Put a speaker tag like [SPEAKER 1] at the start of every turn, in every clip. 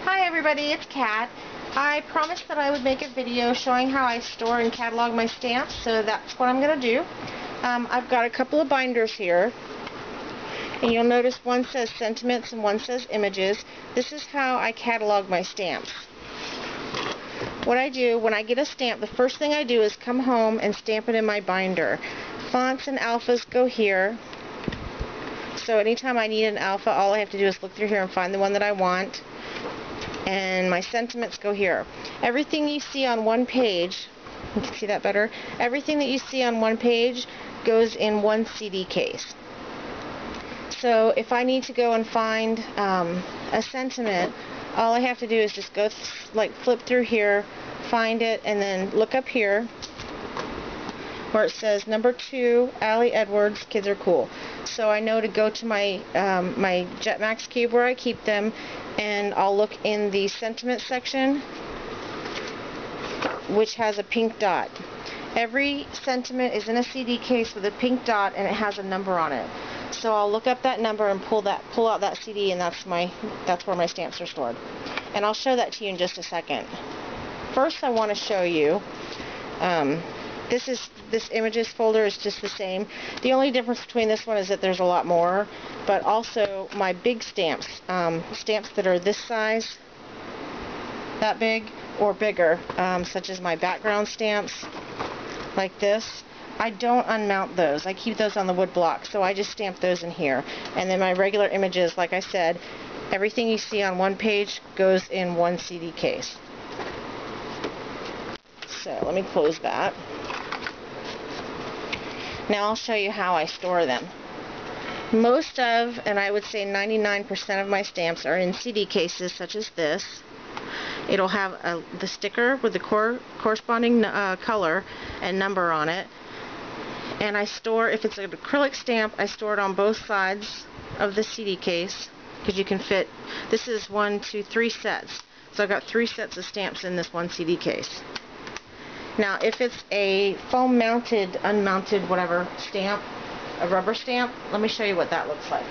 [SPEAKER 1] Hi everybody, it's Kat. I promised that I would make a video showing how I store and catalog my stamps, so that's what I'm going to do. I've got a couple of binders here, and you'll notice one says sentiments and one says images. This is how I catalog my stamps. What I do when I get a stamp, the first thing I do is come home and stamp it in my binder. Fonts and alphas go here. So anytime I need an alpha, all I have to do is look through here and find the one that I want. And my sentiments go here. Everything you see on one page, you can see that better, everything that you see on one page goes in one CD case. So if I need to go and find a sentiment, all I have to do is just go flip through here, find it, and then look up here where it says number 2, Allie Edwards, Kids Are Cool. So I know to go to my my Jetmax cube where I keep them, and I'll look in the sentiment section, which has a pink dot. Every sentiment is in a CD case with a pink dot, and it has a number on it. So I'll look up that number and pull out that CD, and that's where my stamps are stored. And I'll show that to you in just a second. First, I want to show you. This images folder is just the same. The only difference between this one is that there's a lot more, but also my big stamps, stamps that are this size, that big, or bigger, such as my background stamps, like this, I don't unmount those. I keep those on the wood block, so I just stamp those in here. And then my regular images, like I said, everything you see on one page goes in one CD case. So let me close that. Now I'll show you how I store them. Most of, and I would say 99% of my stamps are in CD cases such as this. It'll have the sticker with the corresponding color and number on it. And I store, if it's an acrylic stamp, I store it on both sides of the CD case, because you can fit, this is 1, 2, 3 sets. So I've got 3 sets of stamps in this one CD case. Now, if it's a foam mounted, unmounted, whatever stamp, a rubber stamp, let me show you what that looks like.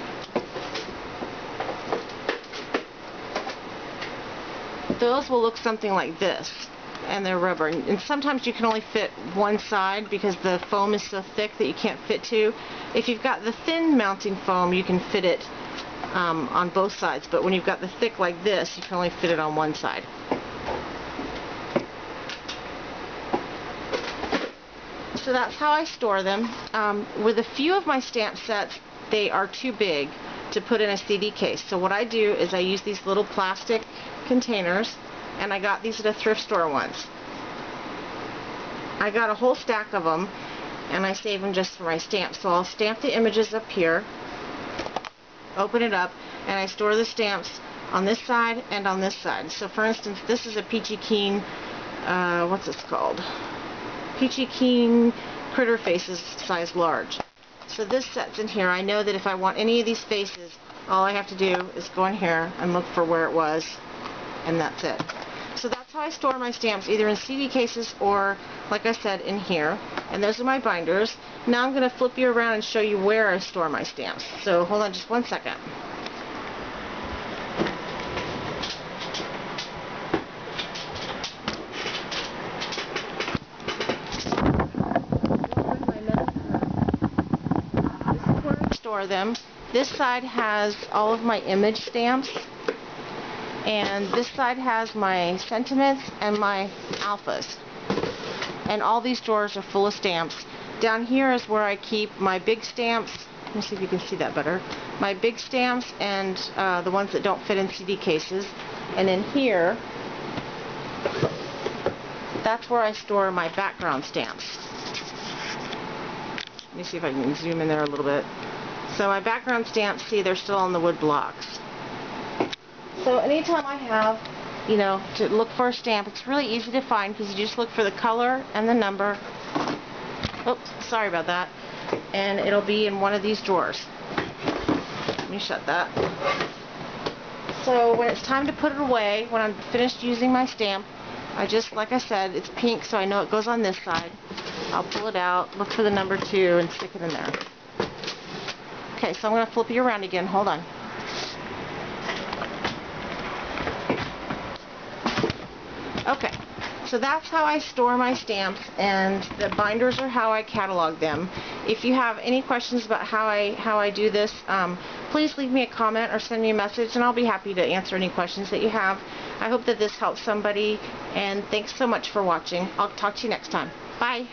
[SPEAKER 1] Those will look something like this, and they're rubber. And sometimes you can only fit one side because the foam is so thick that you can't fit two. If you've got the thin mounting foam, you can fit it on both sides, but when you've got the thick like this, you can only fit it on one side. So that's how I store them. With a few of my stamp sets, they are too big to put in a CD case. So what I do is I use these little plastic containers, and I got these at a thrift store once. I got a whole stack of them, and I save them just for my stamps. So I'll stamp the images up here, open it up, and I store the stamps on this side and on this side. So for instance, this is a Peachy Keen, what's this called? Peachy Keen Critter Faces size large. So this set's in here. I know that if I want any of these faces, all I have to do is go in here and look for where it was, and that's it. So that's how I store my stamps, either in CD cases or, like I said, in here. And those are my binders. Now I'm going to flip you around and show you where I store my stamps. So hold on just one second. Them. This side has all of my image stamps, and this side has my sentiments and my alphas, and all these drawers are full of stamps. Down here is where I keep my big stamps. Let me see if you can see that better. My big stamps and the ones that don't fit in CD cases, and in here, that's where I store my background stamps. Let me see if I can zoom in there a little bit. So my background stamps, see, they're still on the wood blocks. So anytime I have, you know, to look for a stamp, it's really easy to find because you just look for the color and the number. Oops, sorry about that. And it'll be in one of these drawers. Let me shut that. So when it's time to put it away, when I'm finished using my stamp, I just, like I said, it's pink, so I know it goes on this side. I'll pull it out, look for the number 2, and stick it in there. Okay, so I'm going to flip you around again. Hold on. So that's how I store my stamps, and the binders are how I catalog them. If you have any questions about how I do this, please leave me a comment or send me a message, and I'll be happy to answer any questions that you have. I hope that this helps somebody, and thanks so much for watching. I'll talk to you next time. Bye.